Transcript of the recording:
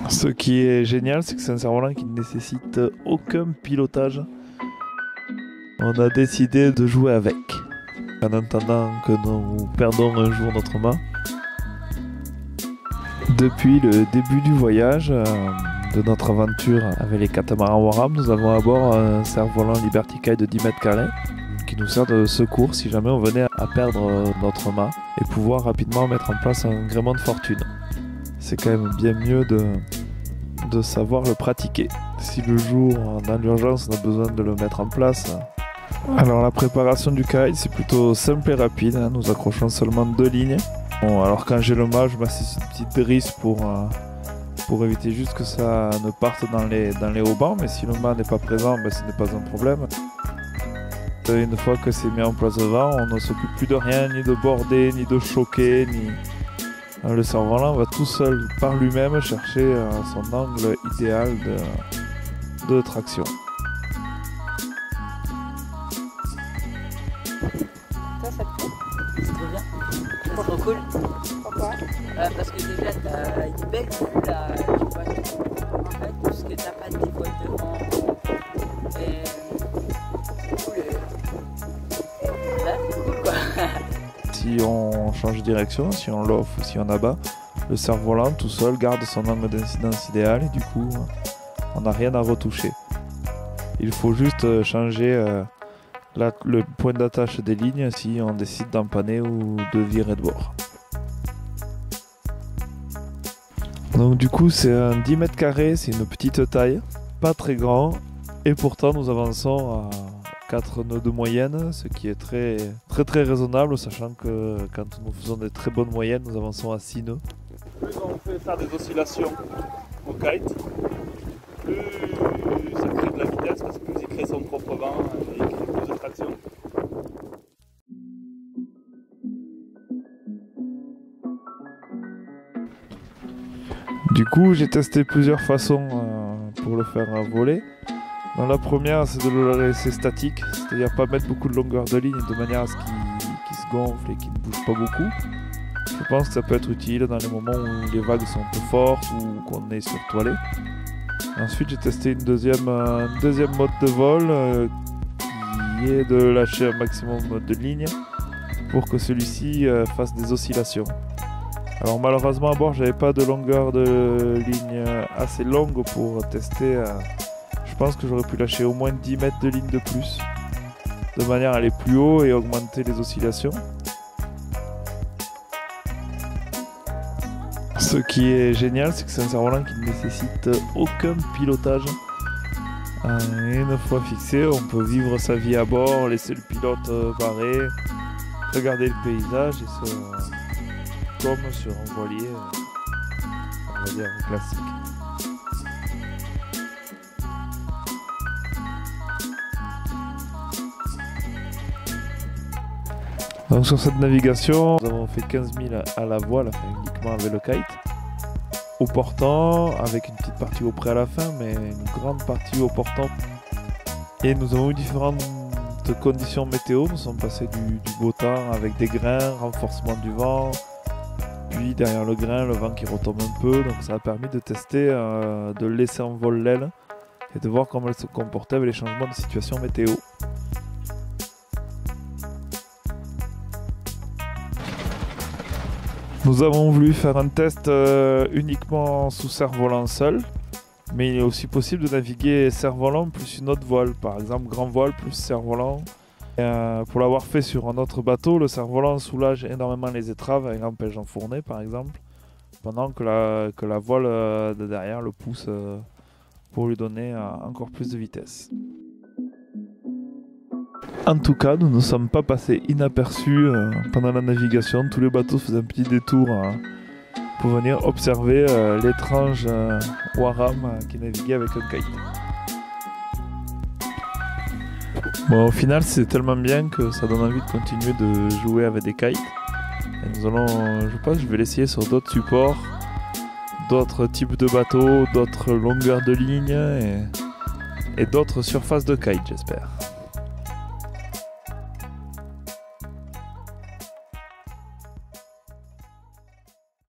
Ce qui est génial, c'est que c'est un cerf-volant qui ne nécessite aucun pilotage. On a décidé de jouer avec, en attendant que nous perdons un jour notre mât. Depuis le début du voyage, de notre aventure avec les catamarans Waram, nous avons à bord un cerf-volant Liberty Kite de 10 mètres carrés qui nous sert de secours si jamais on venait à perdre notre mât et pouvoir rapidement mettre en place un gréement de fortune. C'est quand même bien mieux de savoir le pratiquer. Si le jour, dans l'urgence, on a besoin de le mettre en place. Alors la préparation du kite, c'est plutôt simple et rapide. Nous accrochons seulement 2 lignes. Bon, alors quand j'ai le mât, je m'assieds une petite drisse pour éviter juste que ça ne parte dans les haubans. Mais si le mât n'est pas présent, ce n'est pas un problème. Une fois que c'est mis en place devant, on ne s'occupe plus de rien, ni de border, ni de choquer, ni... Le cerf-volant va tout seul, par lui-même, chercher son angle idéal de traction. Ça te plaît? C'est trop bien. C'est trop cool. Pourquoi? Parce que déjà, t'as une belle vue là, tu vois, en fait, parce que t'as pas de dévoile devant. Et c'est cool. Là, c'est cool quoi. Si on change de direction, si on l'off ou si on abat, le cerf-volant tout seul garde son angle d'incidence idéal et du coup, on n'a rien à retoucher. Il faut juste changer le point d'attache des lignes si on décide d'empanner ou de virer de bord. Donc du coup c'est un 10 mètres carrés, c'est une petite taille, pas très grand, et pourtant nous avançons à 4 nœuds de moyenne, ce qui est très raisonnable, sachant que quand nous faisons des très bonnes moyennes, nous avançons à 6 nœuds. Plus on fait faire des oscillations au kite, plus ça crée de la vitesse, parce que plus il crée son propre vent et il crée plus de traction. Du coup, j'ai testé plusieurs façons pour le faire voler. Dans la première, c'est de le laisser statique, c'est-à-dire pas mettre beaucoup de longueur de ligne de manière à ce qu'il se gonfle et qu'il ne bouge pas beaucoup. Je pense que ça peut être utile dans les moments où les vagues sont un peu fortes ou qu'on est surtoilé. Ensuite, j'ai testé un deuxième mode de vol qui est de lâcher un maximum de lignes pour que celui-ci fasse des oscillations. Alors malheureusement à bord, j'avais pas de longueur de ligne assez longue pour tester. Je pense que j'aurais pu lâcher au moins 10 mètres de ligne de plus, de manière à aller plus haut et augmenter les oscillations. Ce qui est génial, c'est que c'est un cerf-volant qui ne nécessite aucun pilotage. Une fois fixé, on peut vivre sa vie à bord, laisser le pilote barrer, regarder le paysage et comme sur un voilier, on va dire classique. Donc sur cette navigation, nous avons fait 15 000 à la voile, uniquement avec le kite, au portant, avec une petite partie au près à la fin, mais une grande partie au portant. Et nous avons eu différentes conditions météo, nous sommes passés du beau temps avec des grains, renforcement du vent, puis derrière le grain, le vent qui retombe un peu, donc ça a permis de tester, de laisser en vol l'aile et de voir comment elle se comportait avec les changements de situation météo. Nous avons voulu faire un test uniquement sous cerf-volant seul, mais il est aussi possible de naviguer cerf-volant plus une autre voile, par exemple grand voile plus cerf-volant. Pour l'avoir fait sur un autre bateau, le cerf-volant soulage énormément les étraves avec l'empêche enfournée par exemple, pendant que la voile de derrière le pousse pour lui donner encore plus de vitesse. En tout cas, nous ne sommes pas passés inaperçus pendant la navigation. Tous les bateaux faisaient un petit détour pour venir observer l'étrange Waram qui naviguait avec un kite. Bon, au final, c'est tellement bien que ça donne envie de continuer de jouer avec des kites. Et nous allons, je pense, je vais l'essayer sur d'autres supports, d'autres types de bateaux, d'autres longueurs de ligne et d'autres surfaces de kite, j'espère.